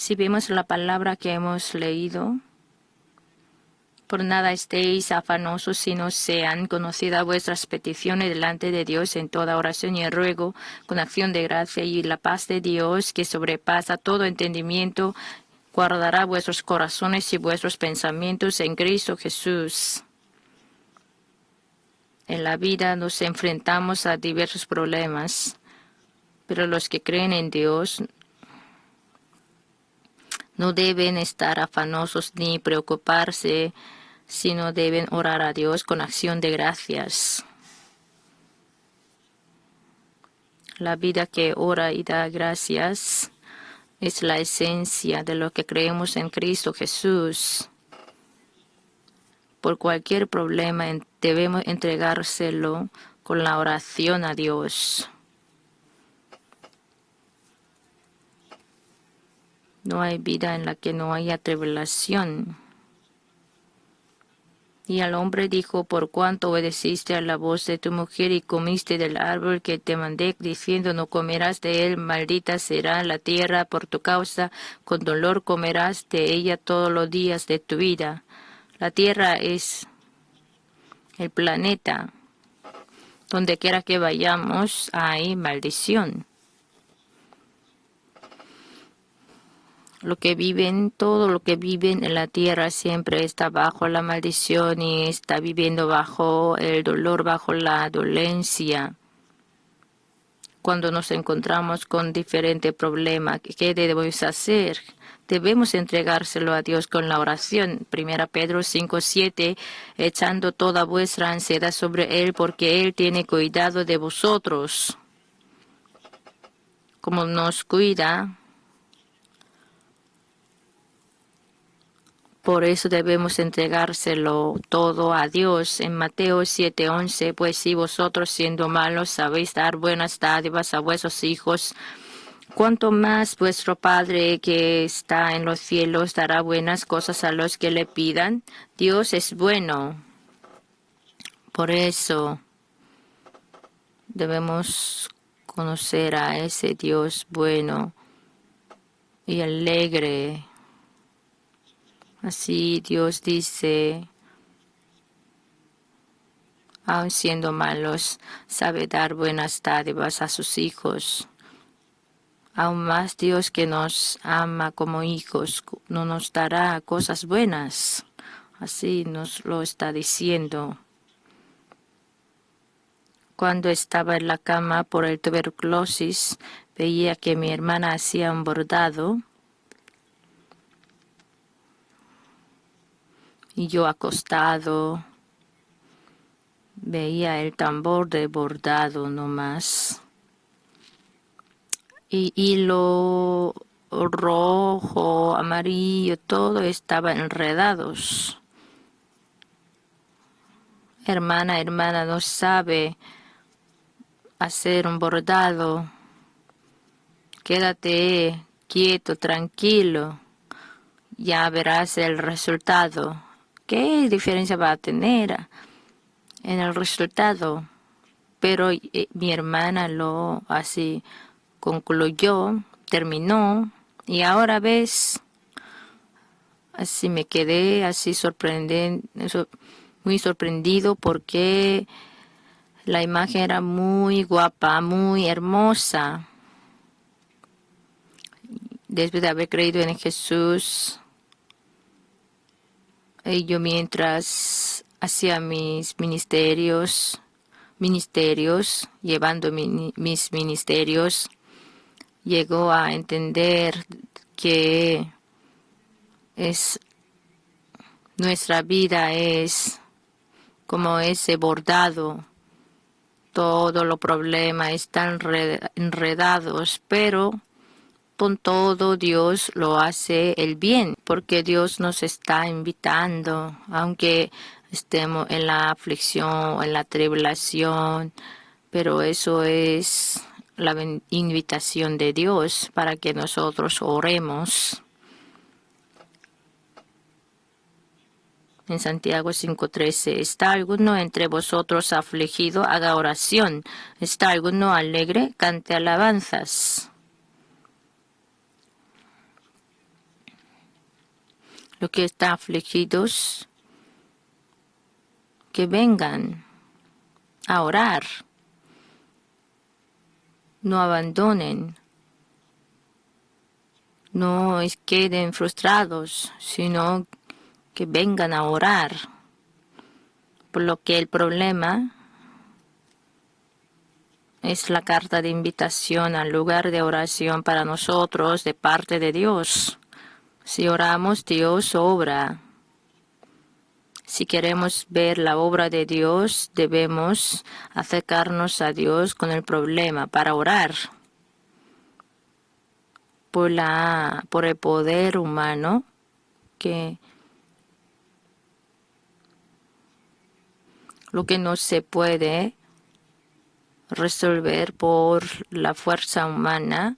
Si vemos la palabra que hemos leído, por nada estéis afanosos, sino sean conocidas vuestras peticiones delante de Dios en toda oración y ruego, con acción de gracia, y la paz de Dios, que sobrepasa todo entendimiento, guardará vuestros corazones y vuestros pensamientos en Cristo Jesús. En la vida nos enfrentamos a diversos problemas, pero los que creen en Dios no deben estar afanosos ni preocuparse, sino deben orar a Dios con acción de gracias. La vida que ora y da gracias es la esencia de lo que creemos en Cristo Jesús. Por cualquier problema debemos entregárselo con la oración a Dios. No hay vida en la que no haya tribulación. Y el hombre dijo: por cuanto obedeciste a la voz de tu mujer y comiste del árbol que te mandé, diciendo: no comerás de él, maldita será la tierra por tu causa, con dolor comerás de ella todos los días de tu vida. La tierra es el planeta. Donde quiera que vayamos hay maldición. Todo lo que viven en la tierra siempre está bajo la maldición y está viviendo bajo el dolor, bajo la dolencia. Cuando nos encontramos con diferentes problemas, ¿qué debemos hacer? Debemos entregárselo a Dios con la oración. 1 Pedro 5:7, echando toda vuestra ansiedad sobre Él, porque Él tiene cuidado de vosotros. Como nos cuida, por eso debemos entregárselo todo a Dios. En Mateo 7:11, pues si vosotros siendo malos sabéis dar buenas dádivas a vuestros hijos, cuanto más vuestro Padre que está en los cielos dará buenas cosas a los que le pidan. Dios es bueno. Por eso debemos conocer a ese Dios bueno y alegre. Así Dios dice: aun siendo malos, sabe dar buenas dádivas a sus hijos. Aún más Dios, que nos ama como hijos, no nos dará cosas buenas. Así nos lo está diciendo. Cuando estaba en la cama por el tuberculosis, veía que mi hermana hacía un bordado y yo acostado veía el tambor de bordado nomás. Y hilo rojo, amarillo, todo estaba enredados. Hermana, no sabe hacer un bordado. Quédate quieto, tranquilo. Ya verás el resultado. ¿Qué diferencia va a tener en el resultado? Pero mi hermana lo así concluyó, terminó, y ahora ves, así me quedé así muy sorprendido, porque la imagen era muy guapa, muy hermosa. Después de haber creído en Jesús, y yo mientras hacía mis ministerios, llevando mis ministerios, llegó a entender que nuestra vida es como ese bordado. Todos los problemas están enredados, pero con todo Dios lo hace el bien, porque Dios nos está invitando, aunque estemos en la aflicción, en la tribulación, pero eso es la invitación de Dios para que nosotros oremos. En Santiago 5:13, ¿está alguno entre vosotros afligido? Haga oración. ¿Está alguno alegre? Cante alabanzas. los que están afligidos, que vengan a orar. No abandonen, no queden frustrados, sino que vengan a orar. Por lo que el problema es la carta de invitación al lugar de oración para nosotros de parte de Dios. Si oramos, Dios obra. Si queremos ver la obra de Dios, debemos acercarnos a Dios con el problema para orar. Por el poder humano que lo que no se puede resolver por la fuerza humana,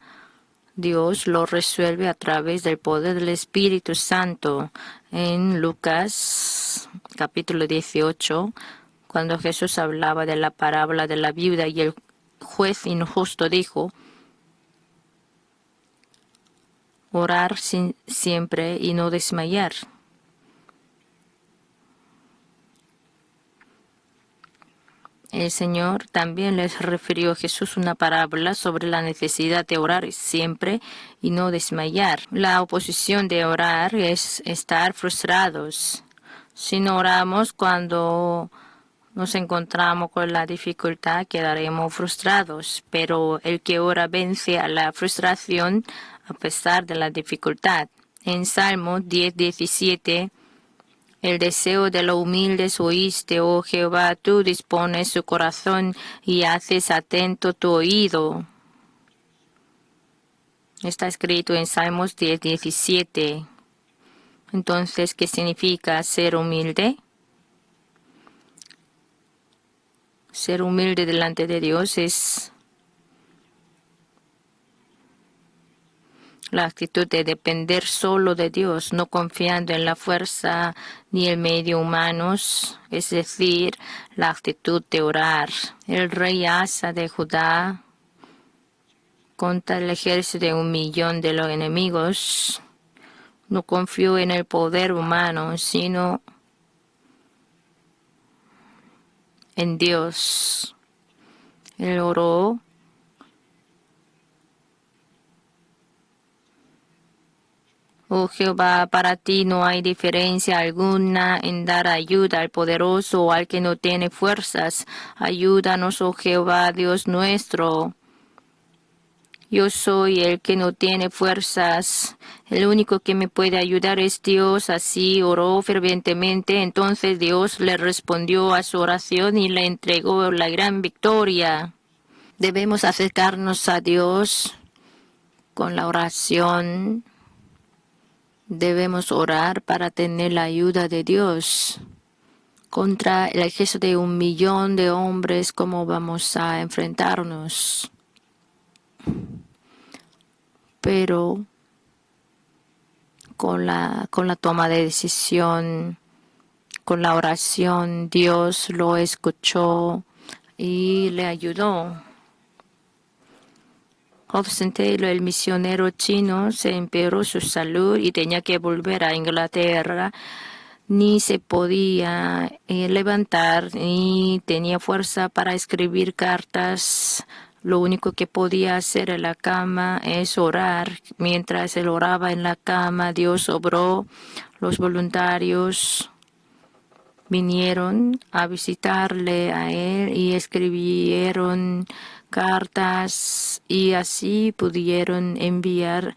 Dios lo resuelve a través del poder del Espíritu Santo. En Lucas capítulo 18, cuando Jesús hablaba de la parábola de la viuda y el juez injusto dijo, orar siempre y no desmayar. El Señor también les refirió a Jesús una parábola sobre la necesidad de orar siempre y no desmayar. La oposición de orar es estar frustrados. Si no oramos cuando nos encontramos con la dificultad, quedaremos frustrados. Pero el que ora vence a la frustración a pesar de la dificultad. En Salmo 10:17, el deseo de los humildes oíste, oh Jehová, tú dispones su corazón y haces atento tu oído. Está escrito en Salmos 10:17. Entonces, ¿qué significa ser humilde? Ser humilde delante de Dios es la actitud de depender solo de Dios, no confiando en la fuerza ni el medio humanos, es decir, la actitud de orar. El rey Asa de Judá, contra el ejército de 1,000,000 de los enemigos, no confió en el poder humano, sino en Dios. Él oró. Oh Jehová, para ti no hay diferencia alguna en dar ayuda al poderoso o al que no tiene fuerzas. Ayúdanos, oh Jehová, Dios nuestro. Yo soy el que no tiene fuerzas. El único que me puede ayudar es Dios. Así oró fervientemente. Entonces Dios le respondió a su oración y le entregó la gran victoria. Debemos acercarnos a Dios con la oración. Debemos orar para tener la ayuda de Dios. Contra el ejército de 1,000,000 de hombres, ¿cómo vamos a enfrentarnos? Pero con la toma de decisión, con la oración, Dios lo escuchó y le ayudó. Hudson Taylor, el misionero chino, se empeoró su salud y tenía que volver a Inglaterra. Ni se podía levantar, ni tenía fuerza para escribir cartas. Lo único que podía hacer en la cama es orar. Mientras él oraba en la cama, Dios obró. Los voluntarios vinieron a visitarle a él y escribieron cartas y así pudieron enviar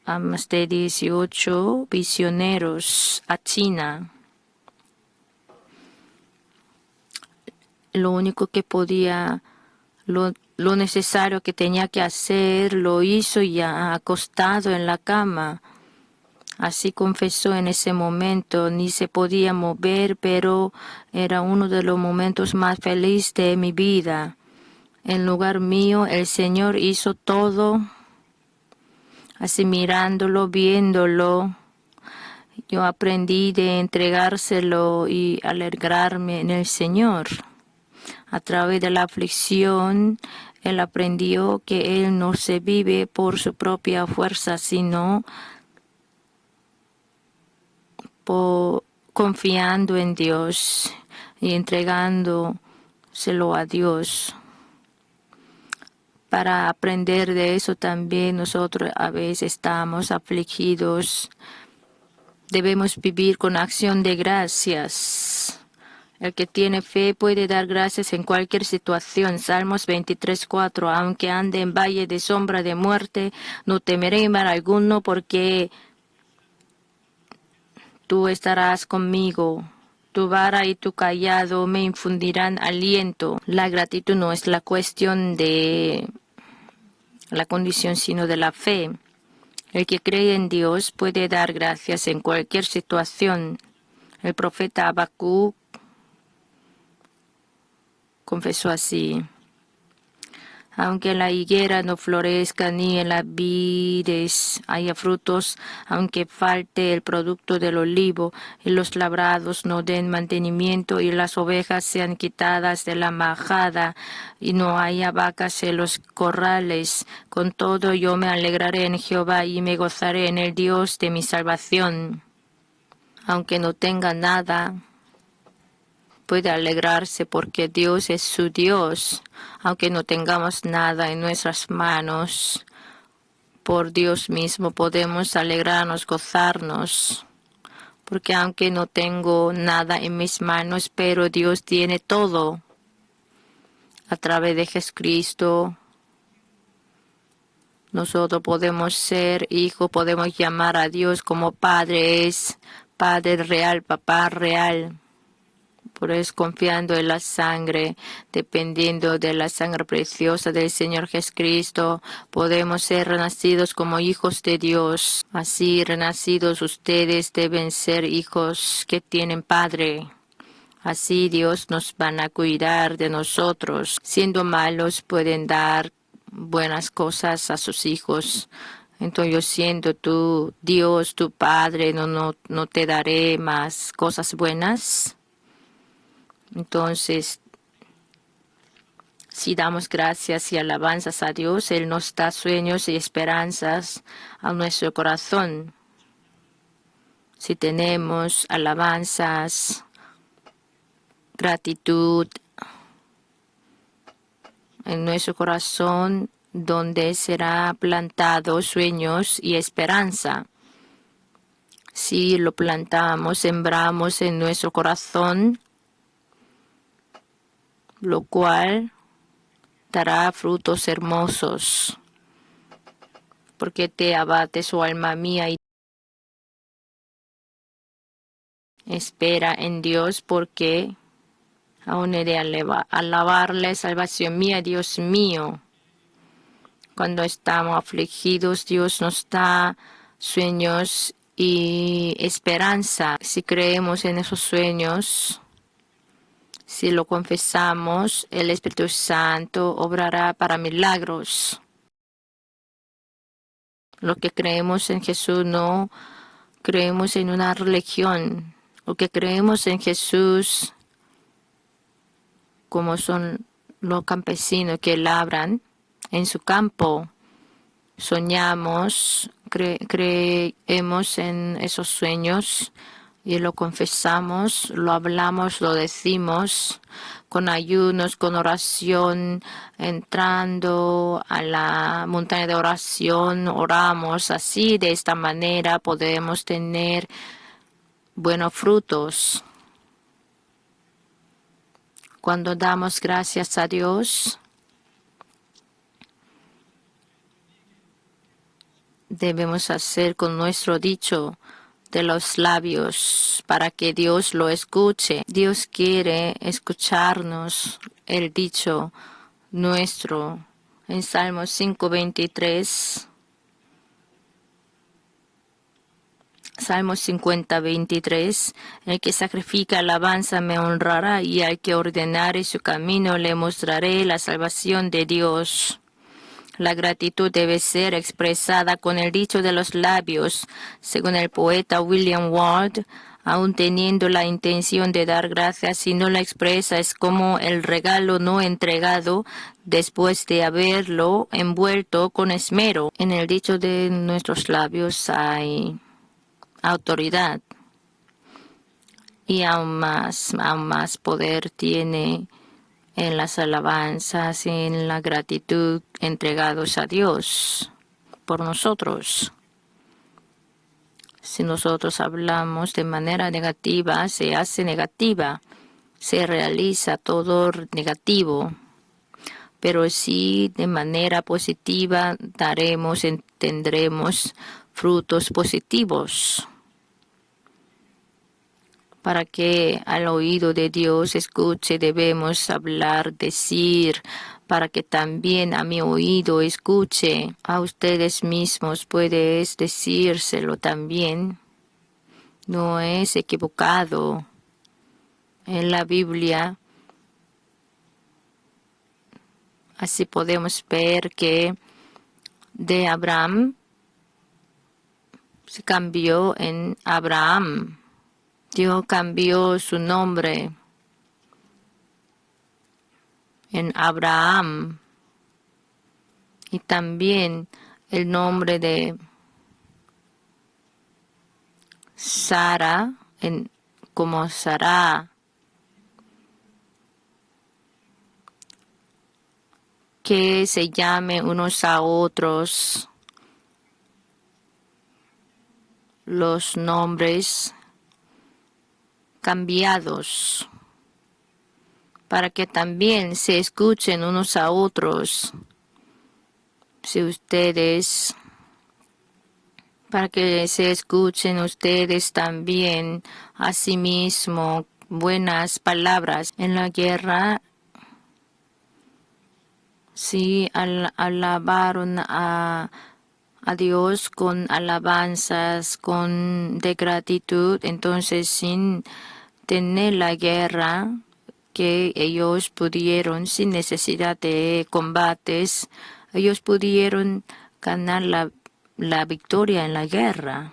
a más de 18 misioneros a China. Lo único que podía, lo necesario que tenía que hacer, lo hizo ya acostado en la cama. Así confesó en ese momento, ni se podía mover, pero era uno de los momentos más felices de mi vida. En lugar mío, el Señor hizo todo. Así mirándolo, viéndolo, yo aprendí de entregárselo y alegrarme en el Señor. A través de la aflicción, él aprendió que él no se vive por su propia fuerza, sino confiando en Dios y entregándoselo a Dios. Para aprender de eso también nosotros a veces estamos afligidos. Debemos vivir con acción de gracias. El que tiene fe puede dar gracias en cualquier situación. Salmos 23:4. Aunque ande en valle de sombra de muerte, no temeré mal alguno, porque tú estarás conmigo. Tu vara y tu cayado me infundirán aliento. La gratitud no es la cuestión de la condición, sino de la fe. El que cree en Dios puede dar gracias en cualquier situación. El profeta Habacuc confesó así: aunque en la higuera no florezca ni en las vides haya frutos, aunque falte el producto del olivo y los labrados no den mantenimiento y las ovejas sean quitadas de la majada y no haya vacas en los corrales, con todo yo me alegraré en Jehová y me gozaré en el Dios de mi salvación. Aunque no tenga nada, puede alegrarse porque Dios es su Dios. Aunque no tengamos nada en nuestras manos, por Dios mismo podemos alegrarnos, gozarnos. Porque aunque no tengo nada en mis manos, pero Dios tiene todo. A través de Jesucristo, nosotros podemos ser hijos, podemos llamar a Dios como Padre. Es Padre real, Papá real. Por eso, confiando en la sangre, dependiendo de la sangre preciosa del Señor Jesucristo, podemos ser renacidos como hijos de Dios. Así, renacidos ustedes deben ser hijos que tienen Padre. Así Dios nos van a cuidar de nosotros. Siendo malos, pueden dar buenas cosas a sus hijos. Entonces yo siendo tu Dios, tu Padre, no te daré más cosas buenas. Entonces, si damos gracias y alabanzas a Dios, Él nos da sueños y esperanzas a nuestro corazón. Si tenemos alabanzas, gratitud en nuestro corazón, donde será plantado sueños y esperanza. Si lo plantamos, sembramos en nuestro corazón, lo cual dará frutos hermosos, porque te abate su alma mía y espera en Dios, porque aún he de alabarle, salvación mía, Dios mío. Cuando estamos afligidos, Dios nos da sueños y esperanza. Si creemos en esos sueños, si lo confesamos, el Espíritu Santo obrará para milagros. Lo que creemos en Jesús no creemos en una religión. Lo que creemos en Jesús, como son los campesinos que labran en su campo, soñamos, creemos en esos sueños y lo confesamos, lo hablamos, lo decimos con ayunos, con oración, entrando a la montaña de oración, oramos así. De esta manera podemos tener buenos frutos. Cuando damos gracias a Dios, debemos hacer con nuestro dicho de los labios para que Dios lo escuche. Dios quiere escucharnos el dicho nuestro. En Salmos 5:23, Salmos 50:23, el que sacrifica alabanza me honrará, y al que ordenare su camino le mostraré la salvación de Dios. La gratitud debe ser expresada con el dicho de los labios. Según el poeta William Ward, aun teniendo la intención de dar gracias, si no la expresa, es como el regalo no entregado después de haberlo envuelto con esmero. En el dicho de nuestros labios hay autoridad. y aún más poder tiene en las alabanzas, en la gratitud entregados a Dios por nosotros. Si nosotros hablamos de manera negativa, se hace negativa, se realiza todo negativo. Pero si de manera positiva tendremos frutos positivos. Para que al oído de Dios escuche, debemos hablar, decir, para que también a mi oído escuche. A ustedes mismos puedes decírselo también. No es equivocado. En la Biblia, así podemos ver que de Abraham se cambió en Abraham. Dios cambió su nombre en Abraham. Y también el nombre de Sara como Sara. Que se llame unos a otros los nombres cambiados para que también se escuchen unos a otros. Si ustedes, para que se escuchen ustedes también a sí mismo buenas palabras en la guerra. Si alabaron a Dios con alabanzas, de gratitud, entonces sin tener la guerra que ellos pudieron, sin necesidad de combates, ellos pudieron ganar la victoria en la guerra.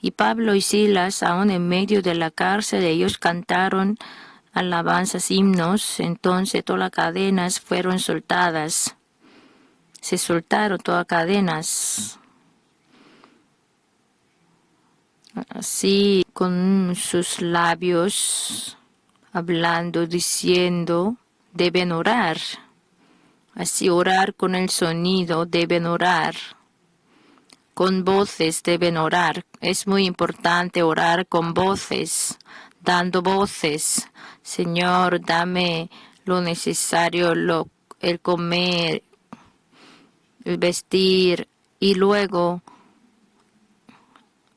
Y Pablo y Silas, aún en medio de la cárcel, ellos cantaron alabanzas, himnos, entonces todas las cadenas fueron soltadas. Se soltaron todas las cadenas. Así, con sus labios, hablando, diciendo, deben orar. Así, orar con el sonido, deben orar. Con voces deben orar. Es muy importante orar con voces, dando voces. Señor, dame lo necesario, el comer, el vestir, y luego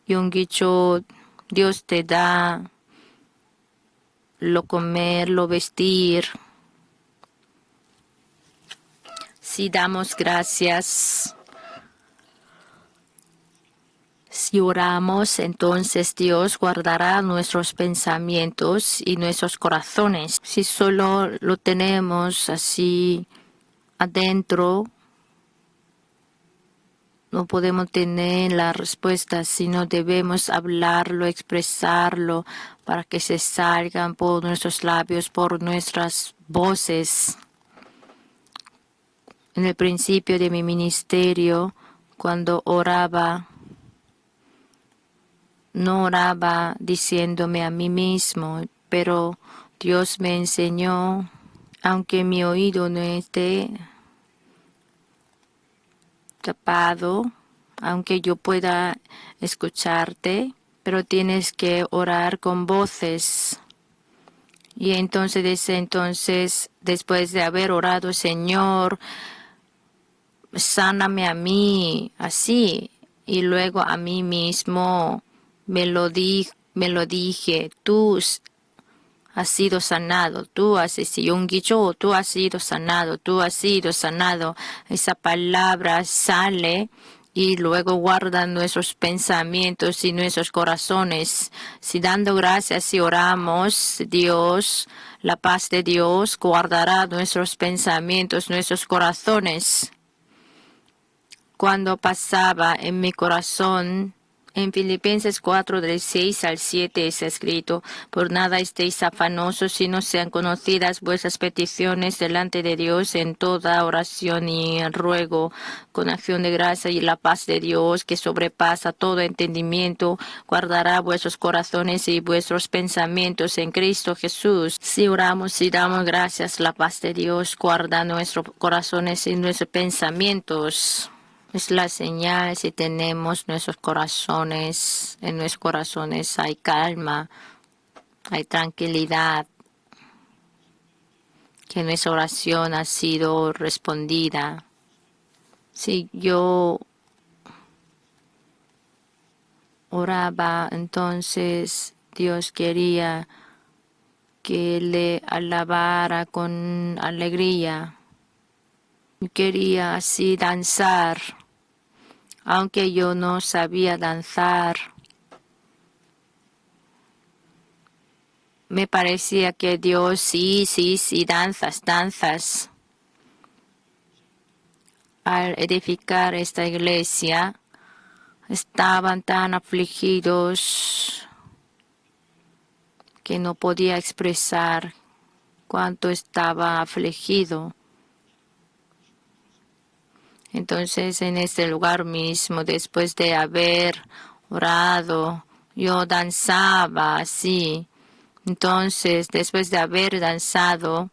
Yonggicho, Dios te da lo comer, lo vestir. Si damos gracias, si oramos, entonces Dios guardará nuestros pensamientos y nuestros corazones. Si solo lo tenemos así adentro, no podemos tener la respuesta, sino debemos hablarlo, expresarlo, para que se salgan por nuestros labios, por nuestras voces. En el principio de mi ministerio, cuando oraba, no oraba diciéndome a mí mismo, pero Dios me enseñó, aunque mi oído no esté tapado, aunque yo pueda escucharte, pero tienes que orar con voces. Y entonces, después de haber orado, Señor, sáname a mí, así, y luego a mí mismo me lo dije, tú has sido sanado, tú has sido sanado, tú has sido sanado. Esa palabra sale y luego guarda nuestros pensamientos y nuestros corazones. Si dando gracias y oramos, Dios, la paz de Dios guardará nuestros pensamientos, nuestros corazones. Cuando pasaba en mi corazón En Filipenses 4, del 6 al 7 es escrito: por nada estéis afanosos, sino sean conocidas vuestras peticiones delante de Dios en toda oración y ruego, con acción de gracia, y la paz de Dios, que sobrepasa todo entendimiento, guardará vuestros corazones y vuestros pensamientos en Cristo Jesús. Si oramos y damos gracias, la paz de Dios guarda nuestros corazones y nuestros pensamientos. Es la señal. Si tenemos nuestros corazones, en nuestros corazones hay calma, hay tranquilidad, que nuestra oración ha sido respondida. Si yo oraba, entonces Dios quería que le alabara con alegría. Quería así danzar. Aunque yo no sabía danzar, me parecía que Dios, sí, danzas. Al edificar esta iglesia, estaban tan afligidos que no podía expresar cuánto estaba afligido. Entonces, en este lugar mismo, después de haber orado, yo danzaba así. Entonces, después de haber danzado,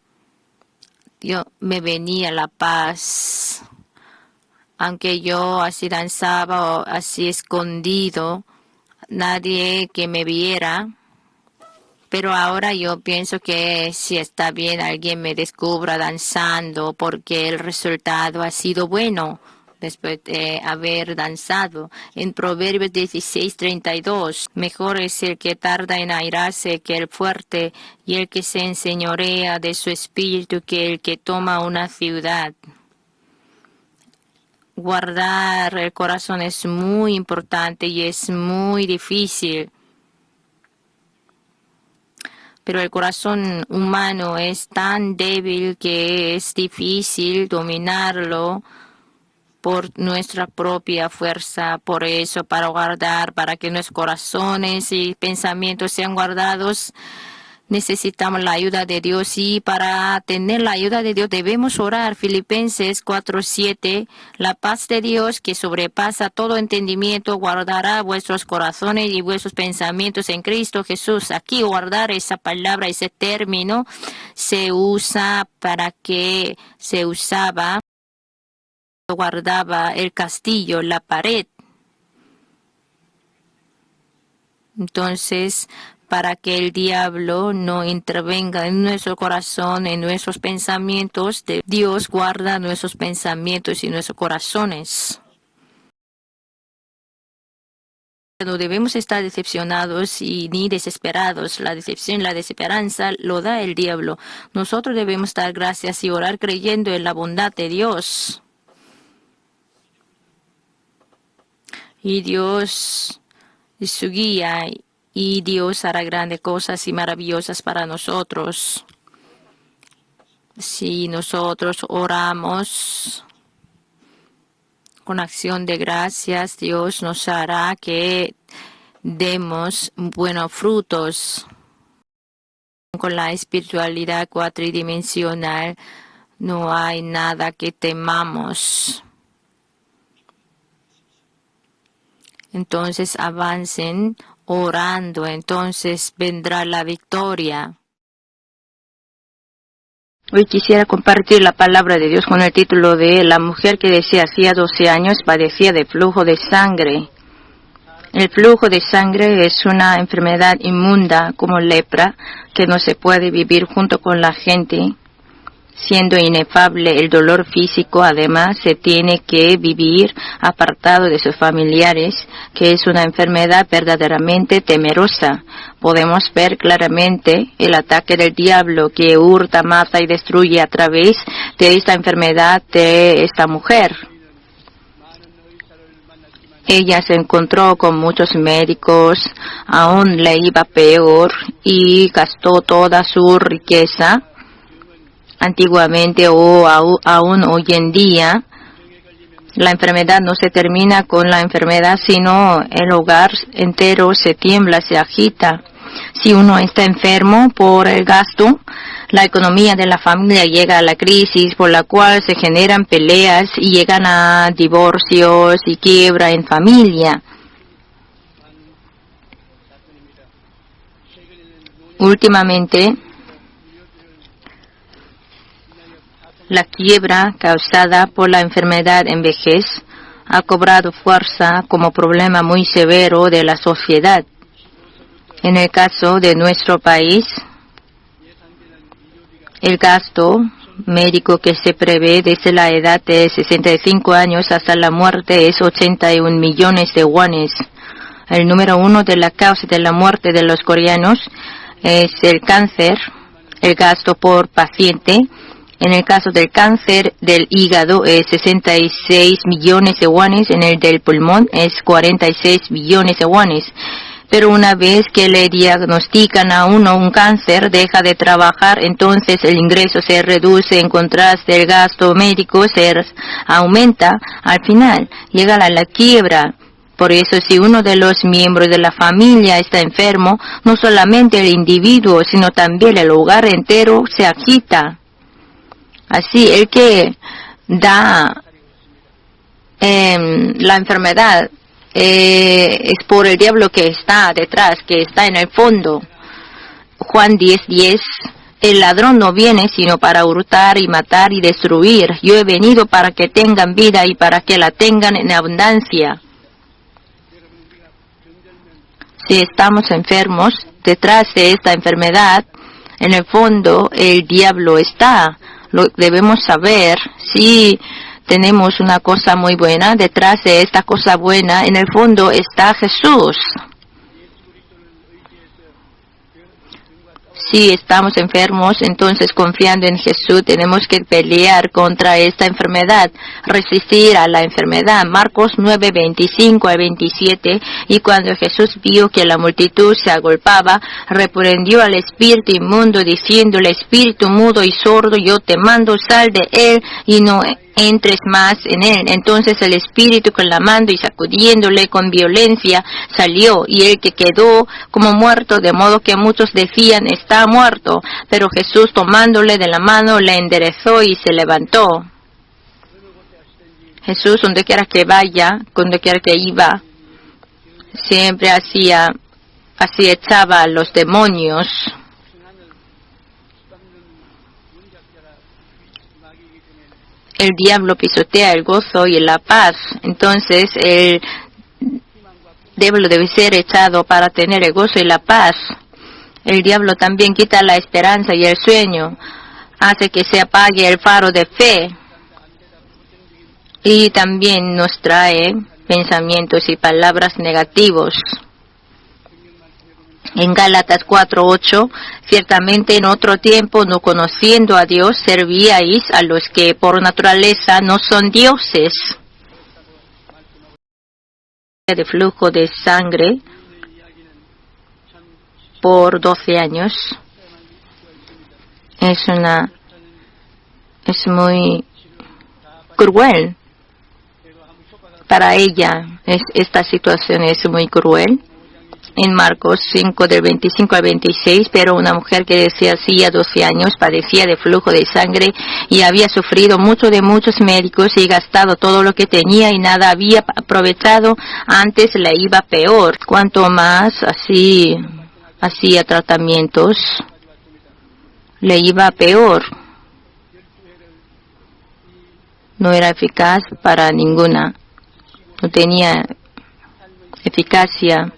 me venía la paz. Aunque yo así danzaba o así escondido, nadie que me viera. Pero ahora yo pienso que si está bien, alguien me descubra danzando, porque el resultado ha sido bueno después de haber danzado. En Proverbios 16:32, mejor es el que tarda en airarse que el fuerte, y el que se enseñorea de su espíritu que el que toma una ciudad. Guardar el corazón es muy importante y es muy difícil. Pero el corazón humano es tan débil que es difícil dominarlo por nuestra propia fuerza. Por eso, para guardar, para que nuestros corazones y pensamientos sean guardados, necesitamos la ayuda de Dios, y para tener la ayuda de Dios debemos orar. Filipenses 4:7, la paz de Dios que sobrepasa todo entendimiento guardará vuestros corazones y vuestros pensamientos en Cristo Jesús. Aquí guardar, esa palabra, ese término se usa para que se usaba, guardaba el castillo, la pared. Entonces, para que el diablo no intervenga en nuestro corazón, en nuestros pensamientos, Dios guarda nuestros pensamientos y nuestros corazones. No debemos estar decepcionados ni desesperados. La decepción, la desesperanza lo da el diablo. Nosotros debemos dar gracias y orar creyendo en la bondad de Dios. Y Dios es su guía. Y Dios hará grandes cosas y maravillosas para nosotros. Si nosotros oramos con acción de gracias, Dios nos hará que demos buenos frutos. Con la espiritualidad cuatridimensional no hay nada que temamos. Entonces avancen orando, entonces vendrá la victoria. Hoy quisiera compartir la palabra de Dios con el título de La mujer que desde hacía 12 años padecía de flujo de sangre. El flujo de sangre es una enfermedad inmunda como lepra que no se puede vivir junto con la gente. Siendo inefable el dolor físico, además se tiene que vivir apartado de sus familiares, que es una enfermedad verdaderamente temerosa. Podemos ver claramente el ataque del diablo que hurta, mata y destruye a través de esta enfermedad de esta mujer. Ella se encontró con muchos médicos, aún le iba peor y gastó toda su riqueza. Antiguamente o aún hoy en día, La enfermedad no se termina con la enfermedad, sino el hogar entero se tiembla, se agita. Si uno está enfermo por el gasto, la economía de la familia llega a la crisis, por la cual se generan peleas y llegan a divorcios y quiebra en familia. Últimamente, la quiebra causada por la enfermedad en vejez ha cobrado fuerza como problema muy severo de la sociedad. En el caso de nuestro país, el gasto médico que se prevé desde la edad de 65 años hasta la muerte es 81 millones de wones. El número uno de la causa de la muerte de los coreanos es el cáncer, el gasto por paciente. En el caso del cáncer del hígado es 66 millones de wones, en el del pulmón es 46 millones de wones. Pero una vez que le diagnostican a uno un cáncer, deja de trabajar, entonces el ingreso se reduce, en contraste el gasto médico se aumenta. Al final llega a la quiebra. Por eso, si uno de los miembros de la familia está enfermo, no solamente el individuo, sino también el hogar entero se agita. Así, el que da la enfermedad es por el diablo que está detrás, que está en el fondo. Juan 10:10, el ladrón no viene sino para hurtar y matar y destruir. Yo he venido para que tengan vida y para que la tengan en abundancia. Si estamos enfermos, detrás de esta enfermedad, en el fondo el diablo está. Lo debemos saber. Si tenemos una cosa muy buena, detrás de esta cosa buena, en el fondo está Jesús. Si estamos enfermos, entonces confiando en Jesús, tenemos que pelear contra esta enfermedad, resistir a la enfermedad. Marcos 9:25-27, y cuando Jesús vio que la multitud se agolpaba, reprendió al espíritu inmundo, diciéndole: espíritu mudo y sordo, yo te mando, sal de él y no entres más en él. Entonces el espíritu, clamando y sacudiéndole con violencia, salió, y el que quedó como muerto, de modo que muchos decían: está muerto. Pero Jesús, tomándole de la mano, le enderezó y se levantó. Jesús, donde quiera que vaya, donde quiera que iba, siempre así echaba a los demonios. El diablo pisotea el gozo y la paz. Entonces el diablo debe ser echado para tener el gozo y la paz. El diablo también quita la esperanza y el sueño. Hace que se apague el faro de fe. Y también nos trae pensamientos y palabras negativos. En Gálatas 4:8, ciertamente en otro tiempo, no conociendo a Dios, servíais a los que por naturaleza no son dioses. De flujo de sangre por 12 años. Es muy cruel. Para ella, esta situación es muy cruel. En Marcos 5:25-26, pero una mujer que decía hacía 12 años padecía de flujo de sangre y había sufrido mucho de muchos médicos y gastado todo lo que tenía y nada había aprovechado, antes le iba peor. Cuanto más así hacía tratamientos, le iba peor. No era eficaz para ninguna, no tenía eficacia.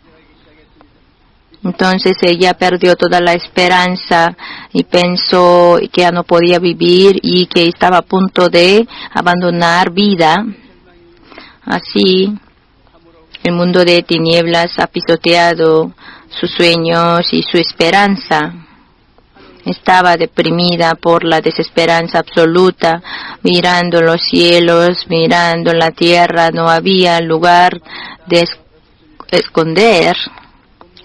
Entonces ella perdió toda la esperanza y pensó que ya no podía vivir y que estaba a punto de abandonar vida. Así, el mundo de tinieblas ha pisoteado sus sueños y su esperanza. Estaba deprimida por la desesperanza absoluta, mirando los cielos, mirando la tierra, no había lugar de esconder.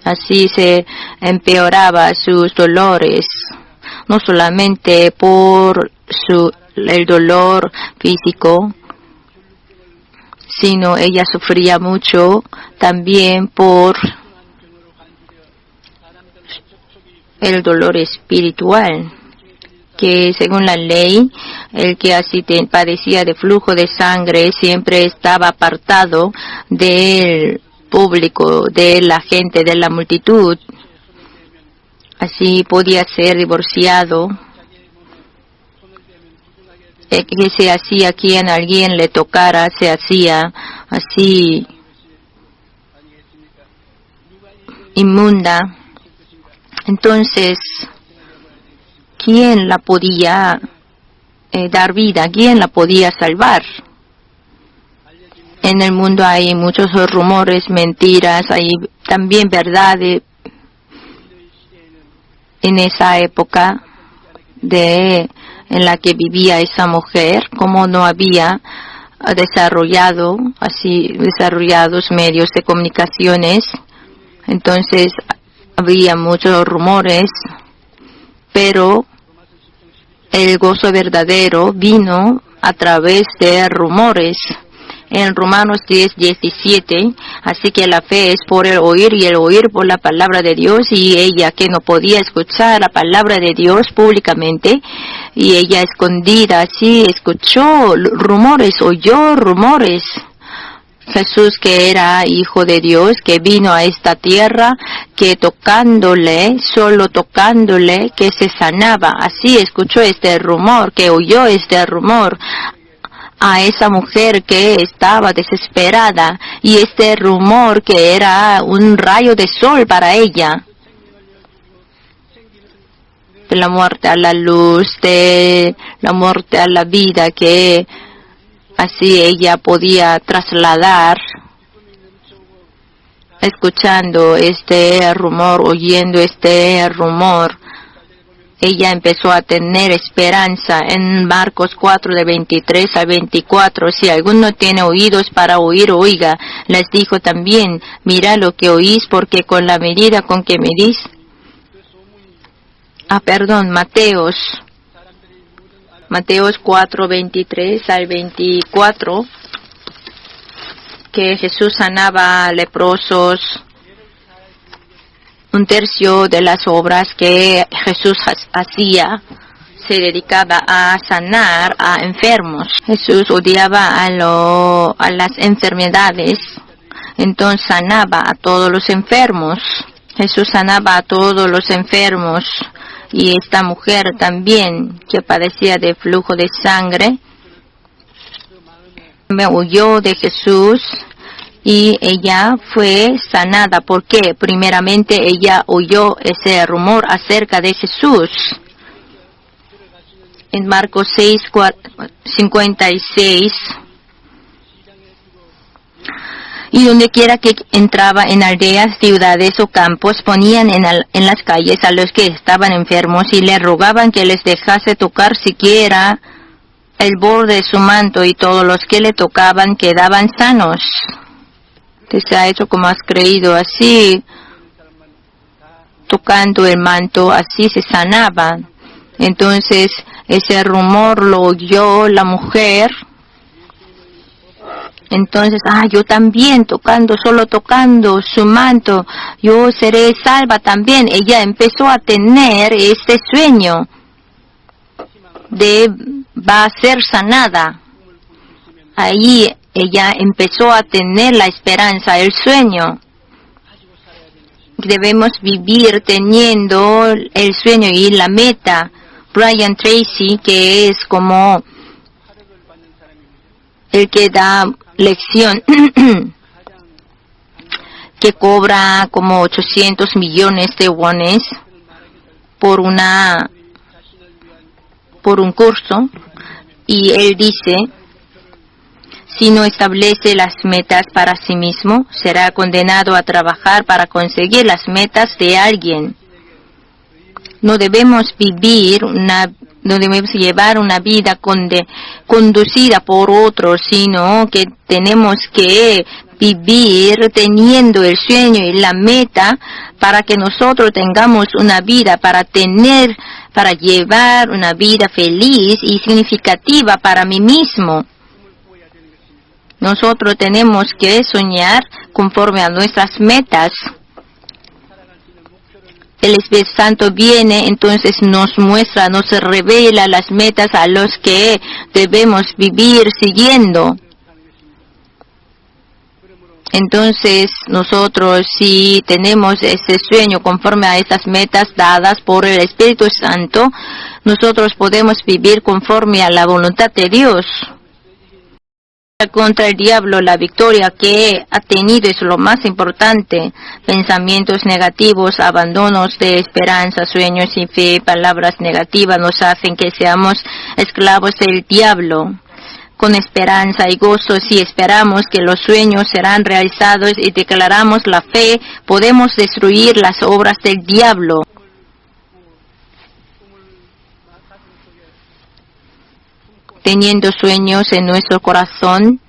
Así se empeoraba sus dolores, no solamente por el dolor físico, sino ella sufría mucho también por el dolor espiritual, que según la ley, el que así padecía de flujo de sangre siempre estaba apartado del público, de la gente, de la multitud. Así podía ser divorciado. Que se hacía quien alguien le tocara, se hacía así inmunda. Entonces, ¿quién la podía dar vida? ¿Quién la podía salvar? En el mundo hay muchos rumores, mentiras, hay también verdades. En esa época en la que vivía esa mujer, como no había desarrollados medios de comunicaciones, entonces había muchos rumores, pero el gozo verdadero vino a través de rumores. En Romanos 10:17, así que la fe es por el oír y el oír por la palabra de Dios, y ella que no podía escuchar la palabra de Dios públicamente, y ella escondida así escuchó rumores, oyó rumores. Jesús, que era Hijo de Dios, que vino a esta tierra, que solo tocándole, que se sanaba. Así escuchó este rumor, que oyó este rumor a esa mujer que estaba desesperada, y este rumor que era un rayo de sol para ella. De la muerte a la luz, de la muerte a la vida, que así ella podía trasladar, escuchando este rumor, oyendo este rumor. Ella empezó a tener esperanza. En Marcos 4:23-24, si alguno tiene oídos para oír, oiga. Les dijo también, mira lo que oís, porque con la medida con que medís. Mateos 4:23-24, que Jesús sanaba a leprosos. Un tercio de las obras que Jesús hacía se dedicaba a sanar a enfermos. Jesús odiaba a las enfermedades, entonces sanaba a todos los enfermos. Jesús sanaba a todos los enfermos, y esta mujer también, que padecía de flujo de sangre, me huyó de Jesús. Y ella fue sanada. ¿Por qué? Primeramente ella oyó ese rumor acerca de Jesús. En Marcos 6:56, y donde quiera que entraba en aldeas, ciudades o campos, ponían en las calles a los que estaban enfermos y le rogaban que les dejase tocar siquiera el borde de su manto, y todos los que le tocaban quedaban sanos. Se ha hecho como has creído, así, tocando el manto, así se sanaban. Entonces, ese rumor lo oyó la mujer. Entonces, yo también, solo tocando su manto, yo seré salva también. Ella empezó a tener este sueño va a ser sanada. Ahí ella empezó a tener la esperanza, el sueño. Debemos vivir teniendo el sueño y la meta. Brian Tracy, que es como el que da lección, que cobra como 800 millones de wones por un curso, y él dice, si no establece las metas para sí mismo, será condenado a trabajar para conseguir las metas de alguien. No debemos llevar una vida conducida por otros, sino que tenemos que vivir teniendo el sueño y la meta para que nosotros tengamos una vida, para llevar una vida feliz y significativa para mí mismo. nosotros tenemos que soñar conforme a nuestras metas. El Espíritu Santo viene, entonces nos muestra, nos revela las metas a los que debemos vivir siguiendo. Entonces nosotros, si tenemos ese sueño conforme a estas metas dadas por el Espíritu Santo, nosotros podemos vivir conforme a la voluntad de Dios. Contra el diablo, la victoria que ha tenido es lo más importante. Pensamientos negativos, abandonos de esperanza, sueños sin fe, palabras negativas nos hacen que seamos esclavos del diablo. Con esperanza y gozo, si esperamos que los sueños serán realizados y declaramos la fe, podemos destruir las obras del diablo. Teniendo sueños en nuestro corazón,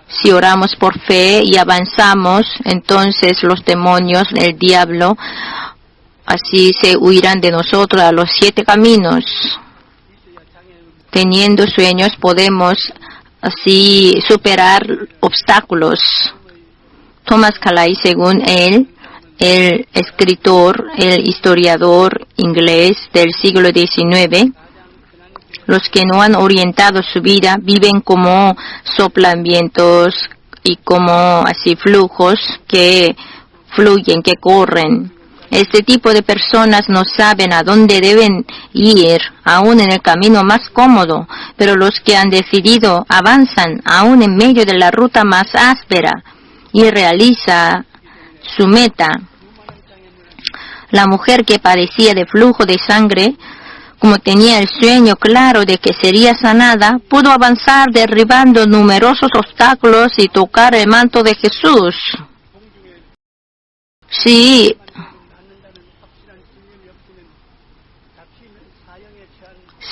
si oramos por fe y avanzamos, entonces los demonios, el diablo, así se huirán de nosotros a los 7 caminos. Teniendo sueños podemos así superar obstáculos. Thomas Calais, según él, el escritor, el historiador inglés del siglo XIX, los que no han orientado su vida viven como soplamientos y como así flujos que fluyen, que corren. Este tipo de personas no saben a dónde deben ir, aún en el camino más cómodo, pero los que han decidido avanzan aún en medio de la ruta más áspera y realiza su meta. La mujer que padecía de flujo de sangre, como tenía el sueño claro de que sería sanada, pudo avanzar derribando numerosos obstáculos y tocar el manto de Jesús. Si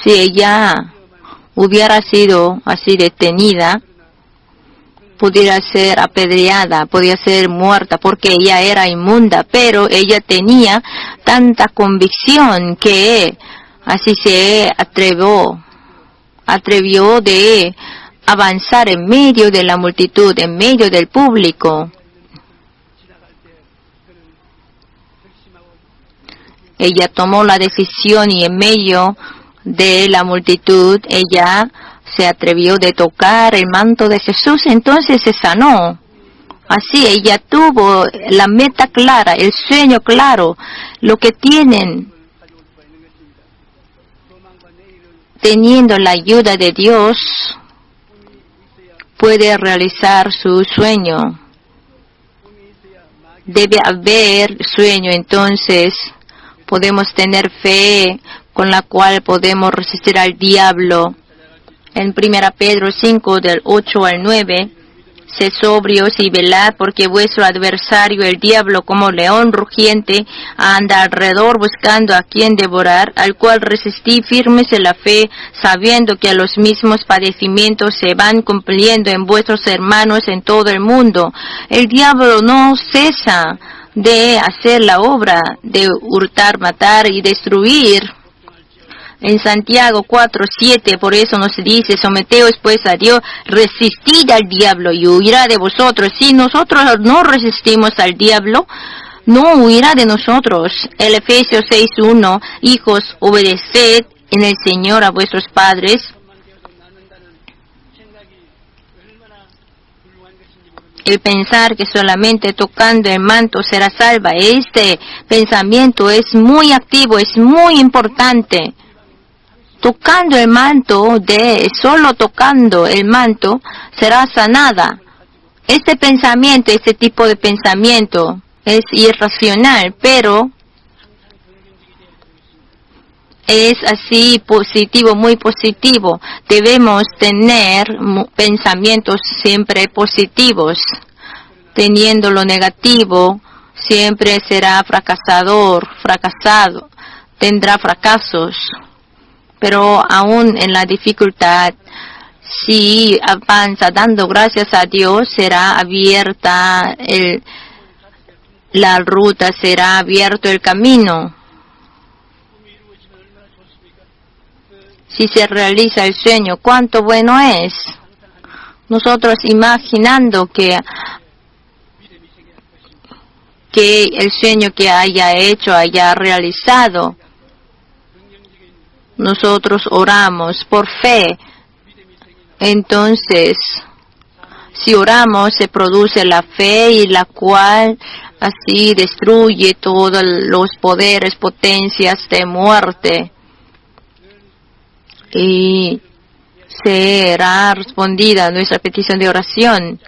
ella hubiera sido así detenida, pudiera ser apedreada, podía ser muerta porque ella era inmunda, pero ella tenía tanta convicción que así se atrevió de avanzar en medio de la multitud, en medio del público. Ella tomó la decisión y en medio de la multitud, ella se atrevió de tocar el manto de Jesús, entonces se sanó. Así ella tuvo la meta clara, el sueño claro, lo que tienen. Teniendo la ayuda de Dios, puede realizar su sueño. Debe haber sueño, entonces podemos tener fe con la cual podemos resistir al diablo. En 1 Pedro 5, del 8 al 9, sed sobrios y velad, porque vuestro adversario, el diablo, como león rugiente, anda alrededor buscando a quien devorar, al cual resistí firmes en la fe, sabiendo que a los mismos padecimientos se van cumpliendo en vuestros hermanos en todo el mundo. El diablo no cesa de hacer la obra de hurtar, matar y destruir. En Santiago 4:7, por eso nos dice, someteos pues a Dios, resistid al diablo y huirá de vosotros. Si nosotros no resistimos al diablo, no huirá de nosotros. El Efesios 6:1, hijos, obedeced en el Señor a vuestros padres. El pensar que solamente tocando el manto será salva, este pensamiento es muy activo, es muy importante. Tocando el manto, solo tocando el manto, será sanada. Este pensamiento, este tipo de pensamiento es irracional, pero es así positivo, muy positivo. Debemos tener pensamientos siempre positivos. Teniendo lo negativo, siempre será fracasado, tendrá fracasos. Pero aún en la dificultad, si avanza dando gracias a Dios, será abierta la ruta, será abierto el camino. Si se realiza el sueño, cuánto bueno es. nosotros imaginando que el sueño que haya hecho, haya realizado. Nosotros oramos por fe. Entonces, si oramos, se produce la fe y la cual así destruye todos los poderes, potencias de muerte. Y será respondida nuestra petición de oración.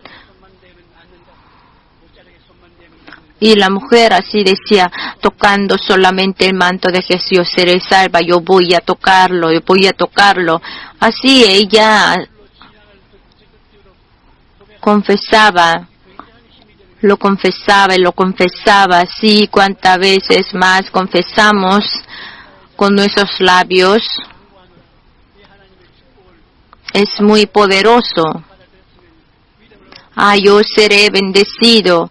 Y la mujer así decía, tocando solamente el manto de Jesús, seré salva, yo voy a tocarlo, yo voy a tocarlo. Así ella confesaba, lo confesaba y lo confesaba. Así cuantas veces más confesamos con nuestros labios, es muy poderoso. Yo seré bendecido.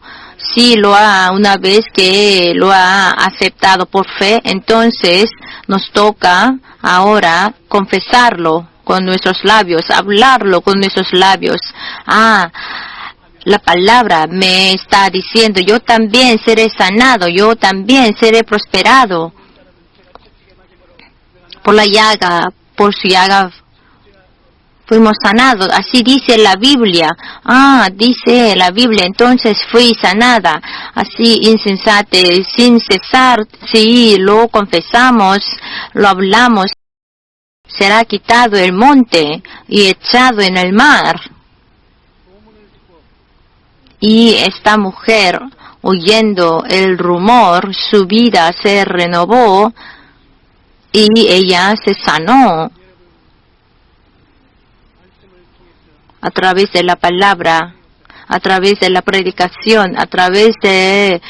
Si lo ha, una vez que lo ha aceptado por fe, entonces nos toca ahora confesarlo con nuestros labios, hablarlo con nuestros labios. La palabra me está diciendo, yo también seré sanado, yo también seré prosperado. Por la llaga, por su llaga fuimos sanados, así dice la Biblia. Dice la Biblia, entonces fui sanada. Así insensate, sin cesar, si lo confesamos, lo hablamos, será quitado el monte y echado en el mar. Y esta mujer, oyendo el rumor, su vida se renovó y ella se sanó. A través de la palabra, a través de la predicación, a través de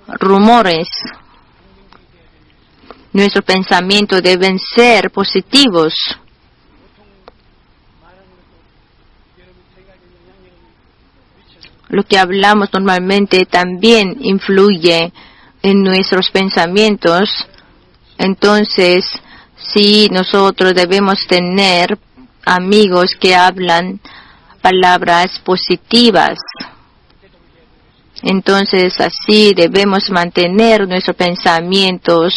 rumores. Nuestros pensamientos deben ser positivos. Lo que hablamos normalmente también influye en nuestros pensamientos. Entonces, si nosotros debemos tener amigos que hablan palabras positivas. Entonces, así debemos mantener nuestros pensamientos,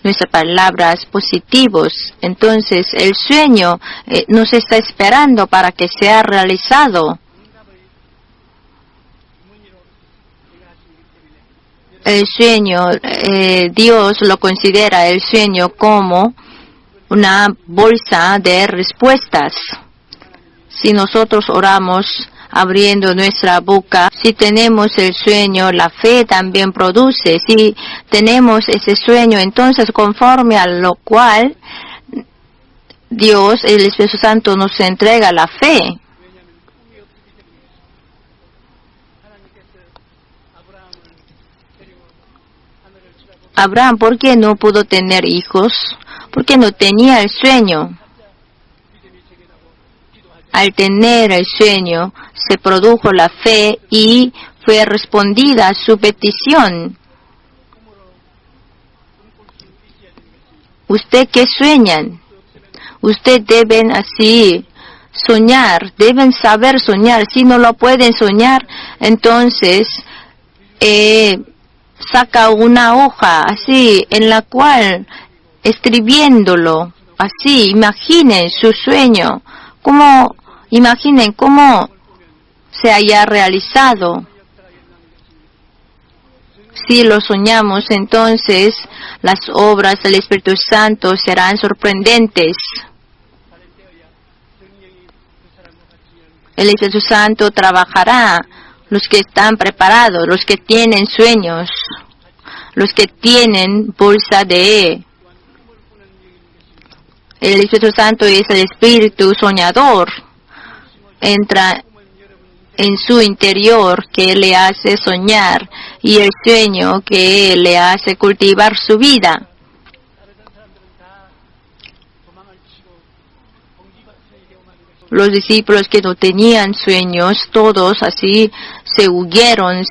nuestras palabras positivos. Entonces, el sueño nos está esperando para que sea realizado. El sueño, Dios lo considera el sueño como una bolsa de respuestas. Si nosotros oramos abriendo nuestra boca, si tenemos el sueño, la fe también produce. Si tenemos ese sueño, entonces conforme a lo cual Dios, el Espíritu Santo, nos entrega la fe. Abraham, ¿por qué no pudo tener hijos? Porque no tenía el sueño. Al tener el sueño, se produjo la fe y fue respondida su petición. ¿Usted qué sueñan? Usted deben así soñar, deben saber soñar. Si no lo pueden soñar, entonces saca una hoja así en la cual escribiéndolo, así imaginen su sueño, imaginen cómo se haya realizado. Si lo soñamos, entonces las obras del Espíritu Santo serán sorprendentes. El Espíritu Santo trabajará. Los que están preparados, los que tienen sueños, los que tienen bolsa de el Espíritu Santo es el Espíritu soñador. Entra en su interior que le hace soñar y el sueño que le hace cultivar su vida. Los discípulos que no tenían sueños, todos así se huyeron,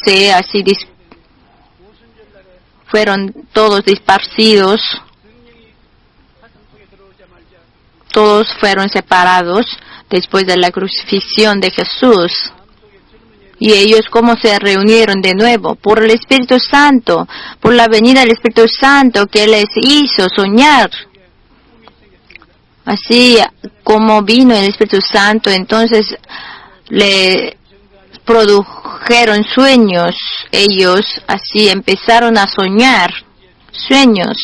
fueron todos disparcidos. todos fueron separados después de la crucifixión de Jesús. Y ellos cómo se reunieron de nuevo por el Espíritu Santo, por la venida del Espíritu Santo que les hizo soñar. Así como vino el Espíritu Santo, entonces le produjeron sueños. Ellos así empezaron a soñar sueños.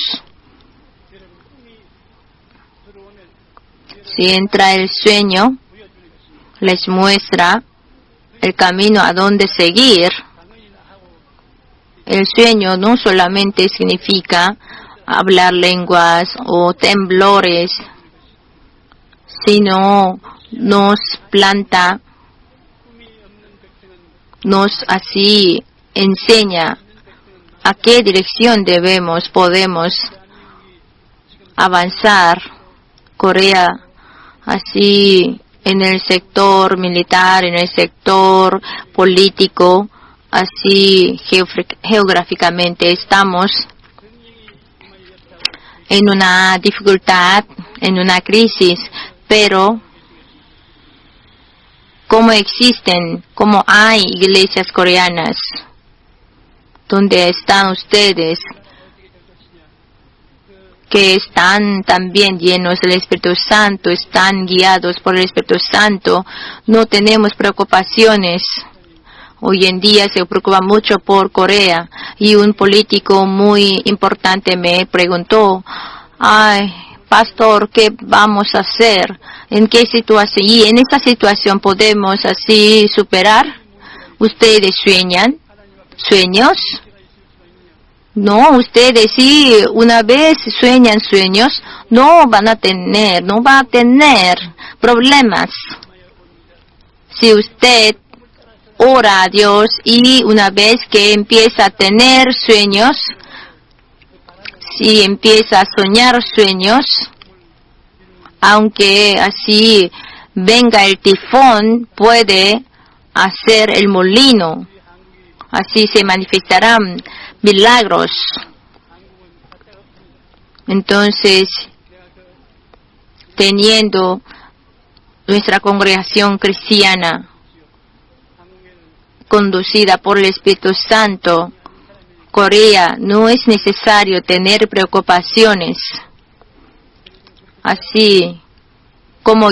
Si entra el sueño, les muestra el camino a dónde seguir. El sueño no solamente significa hablar lenguas o temblores, sino nos planta, nos así enseña a qué dirección podemos avanzar. Corea, así en el sector militar, en el sector político, así geográficamente estamos en una dificultad, en una crisis, pero como hay iglesias coreanas, donde están ustedes, que están también llenos del Espíritu Santo, están guiados por el Espíritu Santo, no tenemos preocupaciones. Hoy en día se preocupa mucho por Corea, y un político muy importante me preguntó, pastor, ¿qué vamos a hacer? ¿En qué situación? Y en esta situación podemos así superar. ¿Ustedes sueñan? ¿Sueños? No, ustedes sí, una vez sueñan sueños, no va a tener problemas. Si usted ora a Dios y una vez que empieza a tener sueños, si empieza a soñar sueños, aunque así venga el tifón, puede hacer el molino. Así se manifestarán milagros. Entonces, teniendo nuestra congregación cristiana conducida por el Espíritu Santo, Corea, no es necesario tener preocupaciones. Así como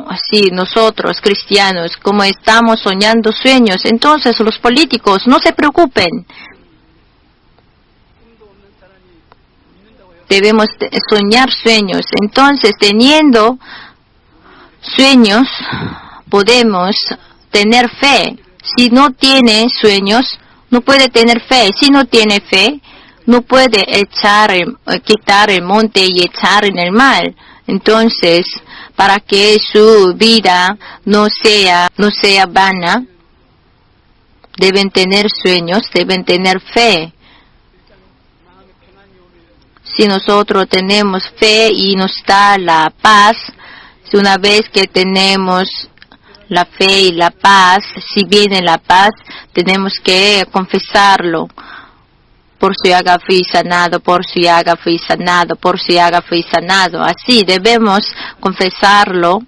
así nosotros cristianos, como estamos soñando sueños, entonces los políticos no se preocupen. Debemos soñar sueños. Entonces, teniendo sueños, podemos tener fe. Si no tiene sueños, no puede tener fe. Si no tiene fe, no puede quitar el monte y echar en el mar. Entonces, para que su vida no sea vana, deben tener sueños, deben tener fe. Si nosotros tenemos fe y nos da la paz, si una vez que tenemos la fe y la paz, si viene la paz, tenemos que confesarlo. Por su llaga fui sanado, por su llaga fui sanado, por su llaga fui sanado. Así debemos confesarlo,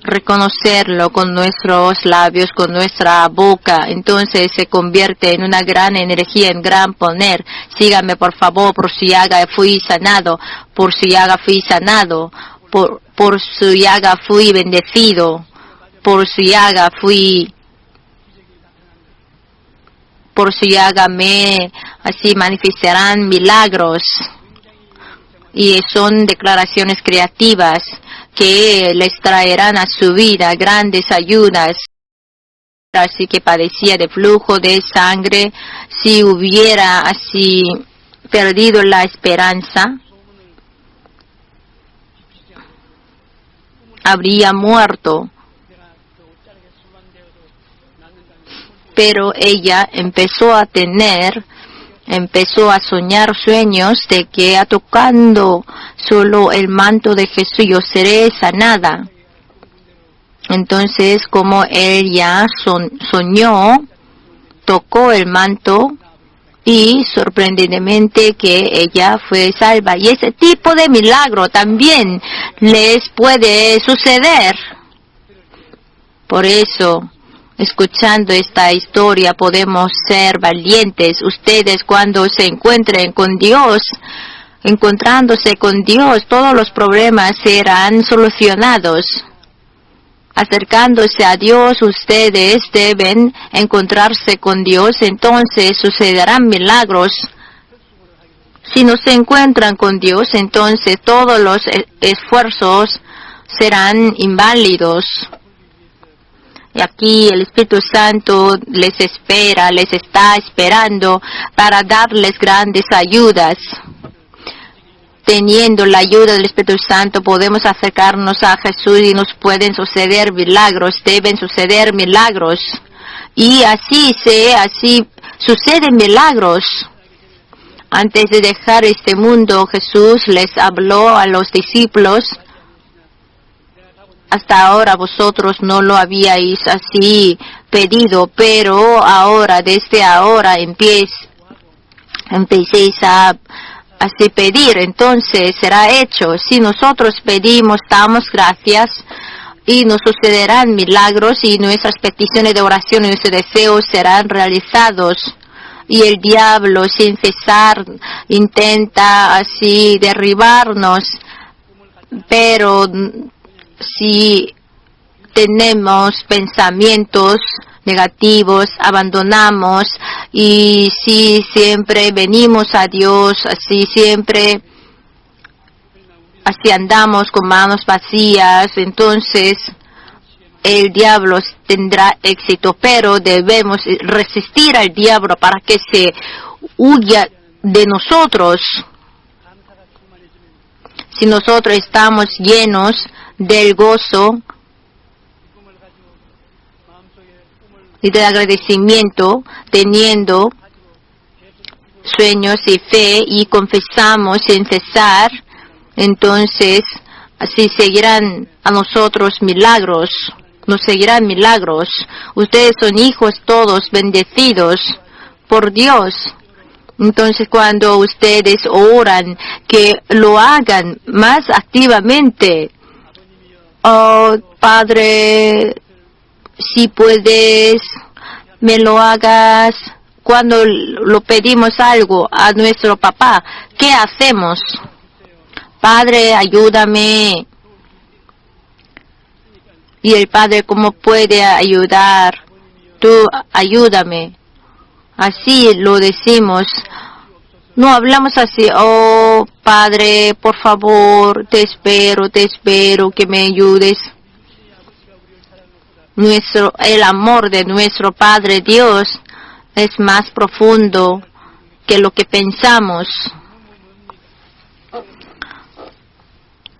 reconocerlo con nuestros labios, con nuestra boca. Entonces se convierte en una gran energía, en gran poder. Sígame por favor, por su llaga fui sanado, por su llaga fui sanado, por su llaga fui bendecido, por su llaga así manifestarán milagros. Y son declaraciones creativas que les traerán a su vida grandes ayudas. Así que padecía de flujo de sangre, si hubiera así perdido la esperanza, habría muerto. Pero ella empezó a soñar sueños de que tocando solo el manto de Jesús yo seré sanada. Entonces, como ella soñó, tocó el manto y sorprendentemente que ella fue salva. Y ese tipo de milagro también les puede suceder. Por eso, escuchando esta historia, podemos ser valientes. Ustedes, cuando se encuentren con Dios, encontrándose con Dios, todos los problemas serán solucionados. Acercándose a Dios, ustedes deben encontrarse con Dios, entonces sucederán milagros. Si no se encuentran con Dios, entonces todos los esfuerzos serán inválidos. Y aquí el Espíritu Santo les está esperando para darles grandes ayudas. Teniendo la ayuda del Espíritu Santo, podemos acercarnos a Jesús y nos pueden suceder milagros, deben suceder milagros. Y así suceden milagros. Antes de dejar este mundo, Jesús les habló a los discípulos: hasta ahora vosotros no lo habíais así pedido, pero ahora, desde ahora, empecéis a así pedir, entonces será hecho. Si nosotros pedimos, damos gracias, y nos sucederán milagros, y nuestras peticiones de oración y nuestros deseos serán realizados. Y el diablo, sin cesar, intenta así derribarnos, pero si tenemos pensamientos negativos, abandonamos, y si siempre venimos a Dios, así andamos con manos vacías, entonces el diablo tendrá éxito, pero debemos resistir al diablo para que se huya de nosotros. Si nosotros estamos llenos del gozo y del agradecimiento, teniendo sueños y fe, y confesamos sin cesar, entonces así seguirán a nosotros milagros, nos seguirán milagros. Ustedes son hijos todos bendecidos por Dios. Entonces, cuando ustedes oran, que lo hagan más activamente. Oh, Padre, si puedes, me lo hagas. Cuando lo pedimos algo a nuestro papá, ¿qué hacemos? Padre, ayúdame. Y el Padre, ¿cómo puede ayudar? Tú ayúdame. Así lo decimos. No hablamos así: oh Padre, por favor, te espero que me ayudes. El amor de nuestro Padre Dios es más profundo que lo que pensamos.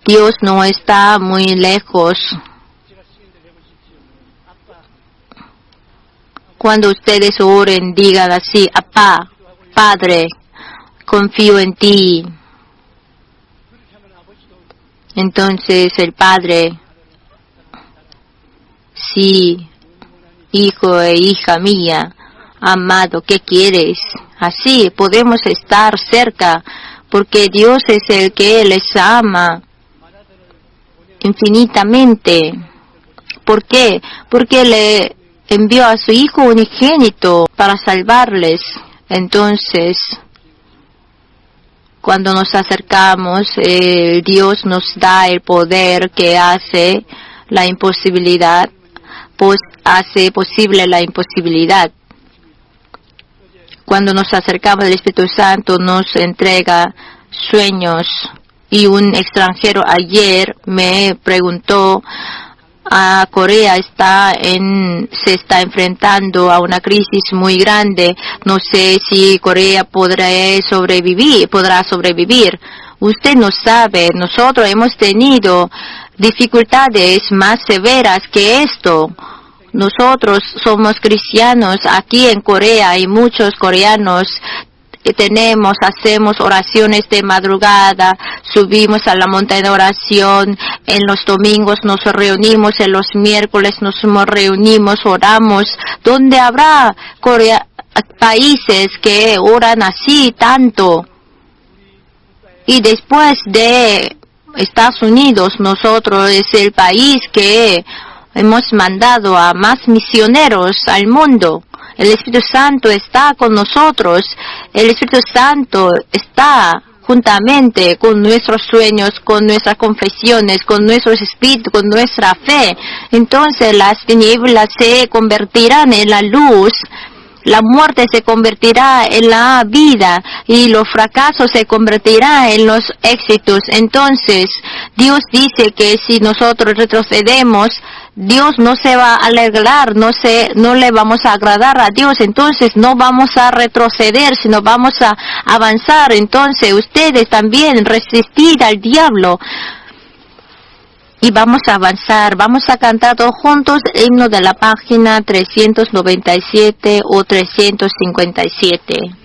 Dios no está muy lejos. Cuando ustedes oren, digan así: Apá, Padre, confío en ti. Entonces el Padre: sí, hijo e hija mía, amado, ¿qué quieres? Así podemos estar cerca, porque Dios es el que les ama infinitamente. ¿Por qué? Porque le envió a su Hijo unigénito para salvarles. Entonces, cuando nos acercamos, Dios nos da el poder que hace la imposibilidad, pues hace posible la imposibilidad. Cuando nos acercamos, el Espíritu Santo nos entrega sueños. Y un extranjero ayer me preguntó: Corea se está enfrentando a una crisis muy grande. No sé si Corea podrá sobrevivir. Usted no sabe, nosotros hemos tenido dificultades más severas que esto. Nosotros somos cristianos aquí en Corea, y muchos coreanos hacemos oraciones de madrugada, subimos a la montaña de oración, en los domingos nos reunimos, en los miércoles nos reunimos, oramos. ¿Dónde habrá países que oran así tanto. Y después de Estados Unidos, nosotros es el país que hemos mandado a más misioneros al mundo. El Espíritu Santo está con nosotros. El Espíritu Santo está juntamente con nuestros sueños, con nuestras confesiones, con nuestros espíritus, con nuestra fe. Entonces las tinieblas se convertirán en la luz. La muerte se convertirá en la vida y los fracasos se convertirán en los éxitos. Entonces, Dios dice que si nosotros retrocedemos, Dios no se va a alegrar, no le vamos a agradar a Dios. Entonces, no vamos a retroceder, sino vamos a avanzar. Entonces, ustedes también resistir al diablo. Y vamos a avanzar, vamos a cantar todos juntos el himno de la página 397 o 357.